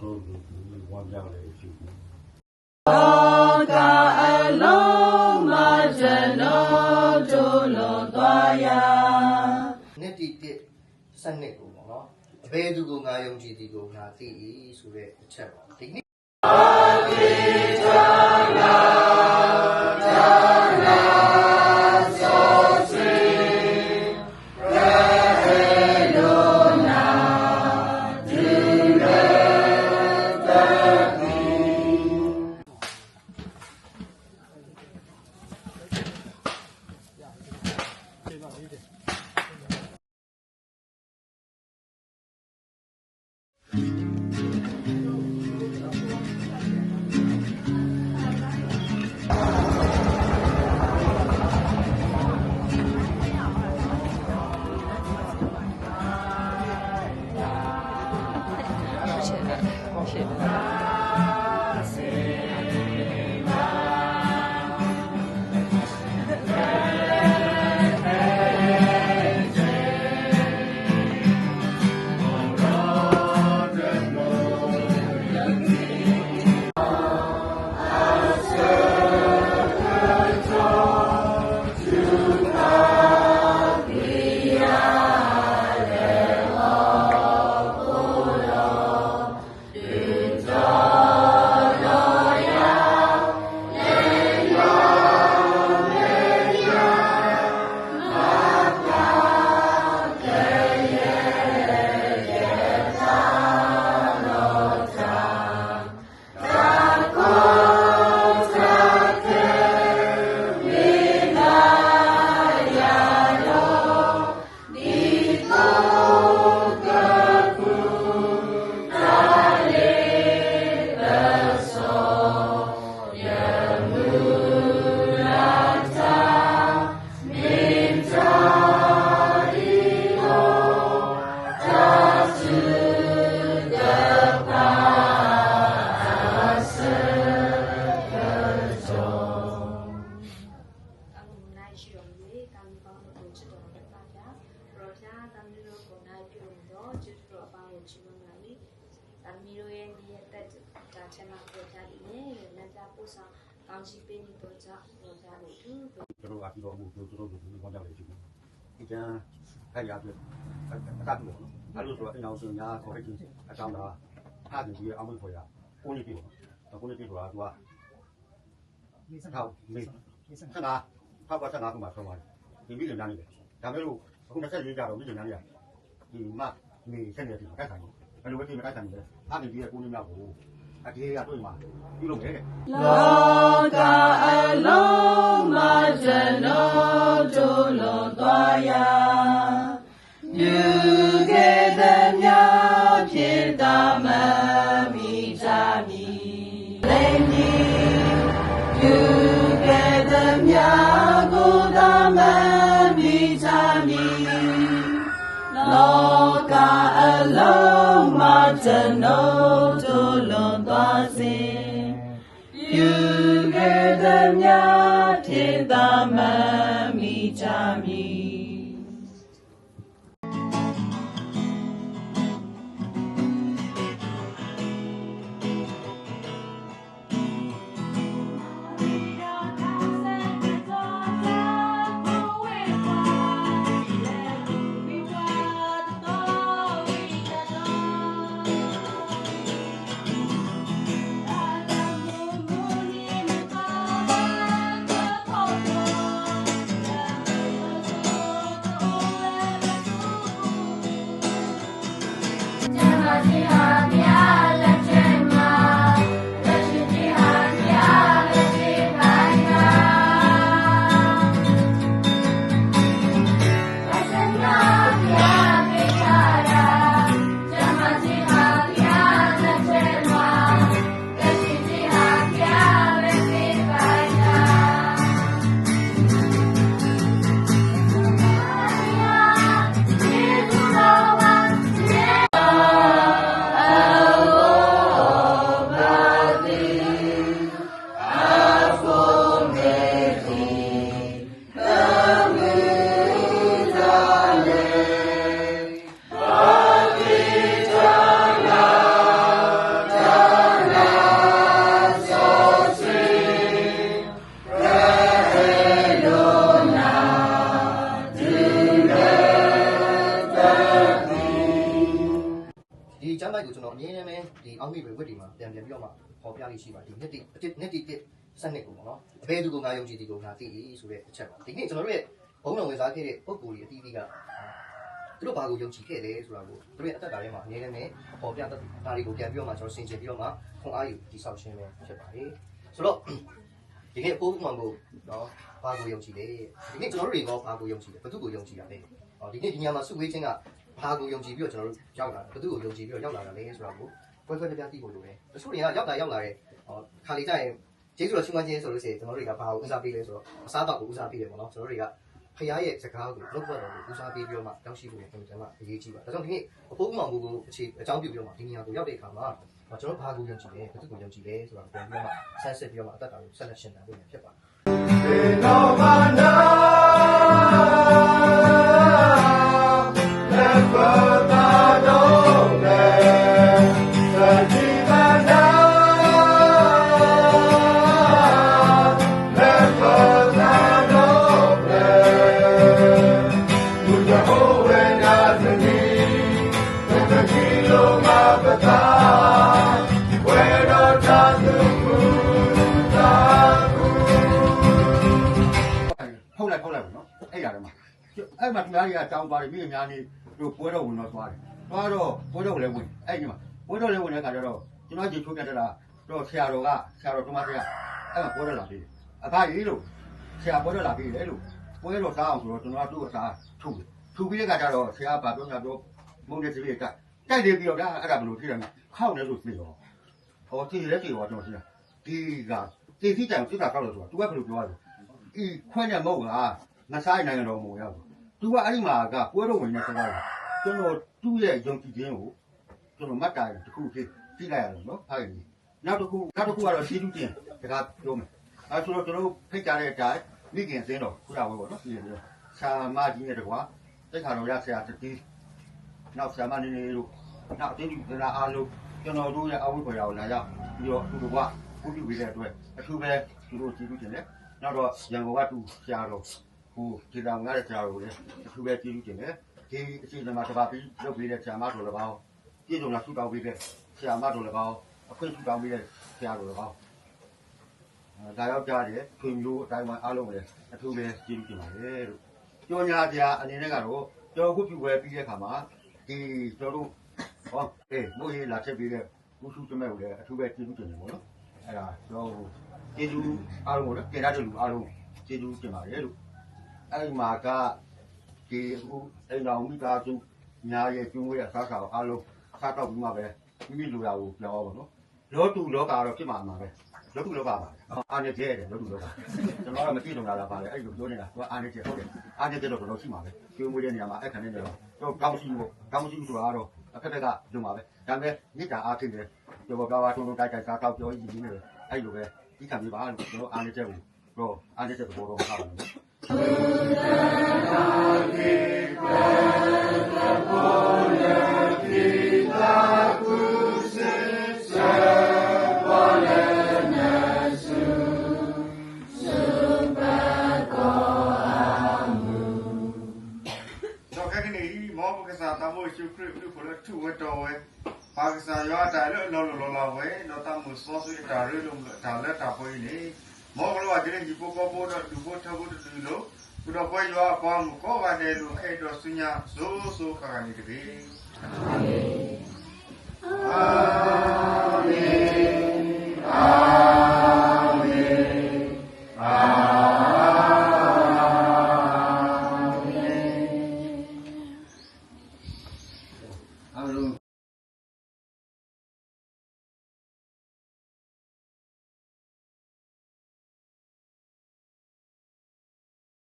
တို့ဝမ်းကြောက်လေရှိဘူးလောကအလုံးမကျွန်တော်တို့လွန်သွားရနှစ်တိတစ်စနစ်ကိုပေါ့နော်အဘယ်သူကငါယုံကြည်ဒီကိုငါသိ၏ဆိုတဲ့အချက်ပါဒီနေ့ကောင်းချီးပေးနေတော့ကြောင့်ပြောကြလို့သူတို့ကပြီးတော့မှုတို့ဝမ်းကြောက်လေရှိဘူးဒီကံခိုင်ရပြအကတ်လို့အဲ့လိုဆိုတော့အင်အောင်စင်ညာခေါ်ခဲ့ချင်းအကြောင်းလားအားဒီရဲ့အမွေခေါ်ရကိုနေပြီကိုနေပြီဆိုတာသူကခဏထောက်က15ခုမှဆုံးသွားတယ်ဒီမိလင်များနေတယ်ဒါပေမဲ့လို့အခု24ကြတော့မိလင်များနေရဒီမနေဆက်နေတယ်ကတ်ဆိုင်ဘယ်လိုပဲဒီကတ်ဆိုင်လဲအားဒီရဲ့ကိုနေမြောက်ကိုအတေးရတွေ့မှာပြုလုပ်မယ်လောကအလုံးမကျွန်တော်တို့လွန်သွားရပြုခဲ့သည်များဖြစ်သာမမိကြမည်လိမ့်မည်ပြုခဲ့သည်များကိုသာမမိကြမည်လောကအလုံးမကျွန်တော်တို့လွန်သွားစေပြုခဲ့သည်များဖြစ်သာမမိကြမည် ကျမ်းပိုက်ကိုကျွန်တော်အမြဲတမ်းပဲဒီအောက်မိပဲဝတ်ဒီမှာပြန်ပြီးတော့မှပေါ်ပြလေးရှိပါဒီနှစ်တိစနစ်ကိုပေါ့နော်အဘယ်သူကငါယုံကြည်ဒီကိုငါသိဆိုတဲ့အချက်ပါဒီနေ့ကျွန်တော်တို့ရဲ့ဘုံတော်ဝင်စားခဲ့တဲ့ပုံကိုယ်ကြီးအသီးသီးကသူတို့ဘာကိုယုံကြည်ခဲ့လဲဆိုတာကိုသူတို့ရဲ့အသက်တာထဲမှာအမြဲတမ်းပဲပေါ်ပြတတ်တယ်ဒါတွေကိုပြန်ပြီးတော့မှကျွန်တော်ဆင်ခြင်ပြီးတော့မှခွန်အားယူတိဆောက်ခြင်းပဲဖြစ်ပါတယ်ဆိုတော့ဒီနေ့ပိုးမှန်ကိုနော်ဘာကိုယုံကြည်လဲဒီနေ့ကျွန်တော်တို့တွေကဘာကိုယုံကြည်လဲဘယ်သူကိုယုံကြည်ရလဲဒီနေ့ဒီညမှာစုဝေးခြင်းကဘာကိုယုံကြည်ပြီးတော့ကျွန်တော်တို့ရောက်လာတယ်ဘယ်သူကိုယုံကြည်ပြီးတော့ရောက်လာတာလဲဆိုတာကိုပွဲပြသိဖို့လိုတယ်တချို့တွေကရောက်လာတဲ့ခါလေးကြရင်ကျေးဇူးတော်ရှင်မချင်းဆိုလို့ရှိရင်ကျွန်တော်တို့တွေကဘာကိုဦးစားပေးလဲဆိုတော့အစားအသောက်ကိုဦးစားပေးတယ်ပေါ့နော်ကျွန်တော်တို့တွေကဖခင်ရဲ့စကားကိုလုပ်ဖို့တော့ဦးစားပေးပြီးတော့မှတောင်းရှိဖို့ကျွန်တော်အရေးကြီးပါဒါကြောင့်ဒီနေ့အဖိုးမောင်ကိုအခြေအကြောင်းပြုပြီးတော့မှဒီနေရာကိုရောက်တဲ့အခါမှာကျွန်တော်ဘာကိုယုံကြည်လဲဘယ်သူကိုယုံကြည်လဲဆိုတာပြန်ပြီးတော့မှဆန်းစစ်ပြီးတော့မှအသက်တာကိုဆက်လက်ရှင်းပြဖို့ဖြစ်အဲ့မှာတရားတွေကတောင်းသွားတယ်ပြီးအများကြီးတို့ပွဲတော်ဝင်တော့သွားတယ်သွားတော့ပွဲတော်လည်းဝင်အဲ့ဒီမှာပွဲတော်လည်းဝင်တဲ့ခါကျတော့ကျွန်တော်ကြည့်ထုတ်ပြတာတော့ဆရာတော်ကမှဆရာအဲ့မှာပွဲတော်လာပြီအခါကြီးလို့ဆရာပွဲတော်လာပြီလေလို့ပွဲတော်စားအောင်ဆိုတော့ကျွန်တော်တို့အစားထုတ်ပြီးတဲ့ခါကျတော့ဆရာဘာပြောညာပြောမုန်းတဲ့စီးကတိုက်တယ်ပြီးတော့ဒါအဲ့ဒါဘယ်လိုထိတယ်ခောက်နေလို့သိရောဟောထိရဲထိရောကျွန်တော်သိတာဒီကတေစီကြံစစ်တာခောက်လို့ဆိုတော့ तू ကဘယ်လိုပြောရလဲဤခွင့်နဲ့မဟုတ်လားငါစားနိုင်ငံတော်မူရောက်သူကအဲ့ဒီမှာကပွဲတော်ဝင်နေစကားကျွန်တော်သူ့ရဲ့ယုံကြည်ခြင်းကိုကျွန်တော်မှတ်တာတခုဖြစ်ကြည့်လိုက်ရတယ်နော်အဲ့ဒီနောက်တစ်ခုကတော့စီးတူးတင်တကားပြောမယ်အဲ့ဆိုတော့ကျွန်တော်ဖိတ်ကြတဲ့အတိုင်းမိခင်စင်းတော်ခုနကပေါ့နော်ဒီလိုဆာမကြီးနဲ့တကွာတက်ခါတော်ရဆရာတတိနောက်ဆာမနေနေလို့နောက်အတင်းဒီလာအားလို့ကျွန်တော်တို့ရဲ့အဝိပ္ပရာကိုလာရောက်ပြီးတော့သူတို့ကကုပြုပေးတဲ့အတွက်အထူးပဲသူတို့စီးတူးတင်တယ်နောက်တော့ရန်ကုန်ကသူဆရာတော်ဟိုဒီတောင်ရတဲ့ဆရာတော်ကိုလည်းအထူးပဲကျေးဇူးတင်တယ်ဒီအစီအစဉ်မှာတပါပြီးလုပ်ပေးတဲ့ဆရာမတော်လည်းပေါင်းပြည်စုံလာဆုတောင်းပေးတဲ့ဆရာမတော်လည်းပေါင်းအခွင့်ဆုတောင်းပေးတဲ့ဆရာတော်လည်းပေါင်းဒါရောက်ကြတယ်ထွေမျိုးအတိုင်းမှာအားလုံးလည်းအထူးပဲကျေးဇူးတင်ပါတယ်လို့ကြောညာဆရာအနေနဲ့ကတော့ကျွန်တော်ခုပြုပွဲပြီးတဲ့အခါမှာဒီကျွန်တော်တို့ဟောမိုးရေးလာချက်ပေးတဲ့ကုစုတမဲကိုလည်းအထူးပဲကျေးဇူးတင်တယ်ပေါ့နော်အဲ့ဒါကျွန်တော်ကျေးဇူးအားလုံးကိုလည်းတင်ရတဲ့လူအားလုံးကျေးဇူးတင်ပါတယ်လို့အဲ့ဒီမှာကဒီအခုအိမ်တော်မိသားစုညာရဲ့ကျွေးဝဲအစားအစာအားလုံးစားတော့ပြီးမှပဲမိလူရာကိုပြောပါတော့လောတူလောကတော့ဖြစ်မှာမှာပဲလောတူလောကပါအာနေကျဲတယ်လောတူလောကကျွန်တော်ကမသိတော့တာပါလေအဲ့လိုပြောနေတာသူကအာနေကျဲဟုတ်တယ်အာနေကျဲတော့တော့ရှိမှာပဲကျွေးဝဲတဲ့နေရာမှာအဲ့ခံနေတယ်တော့ကောင်းရှိဆိုတာကတော့အဖက်ကလုံပါပဲဒါပေမဲ့မိတာအားဖြစ်တယ်ကျွန်တော်ကဘာထုံတိုက်စားတော့ပြောရည်နေတယ်အဲ့လိုပဲဒီခံပြပါလို့ကျွန်တော်အာနေကျဲကိုတော့အာနေကျဲတော့တော့ထားပါမယ်ทุกวันตัวเว้ยภาคสายว่าได้แล้วเราเว้ยเราทำมือซ้อสุดตาเรื่องลงตาแล้วตาไปนี่มองเราว่าจะได้ยิบโป๊ะโป๊ะดูโป๊ะทับโป๊ะดูโลกูเราไปว่าความก็ว่าได้ลูกให้ดอกสุญญาโซข้างนี้ก็ดีอาเมนอาเมนอา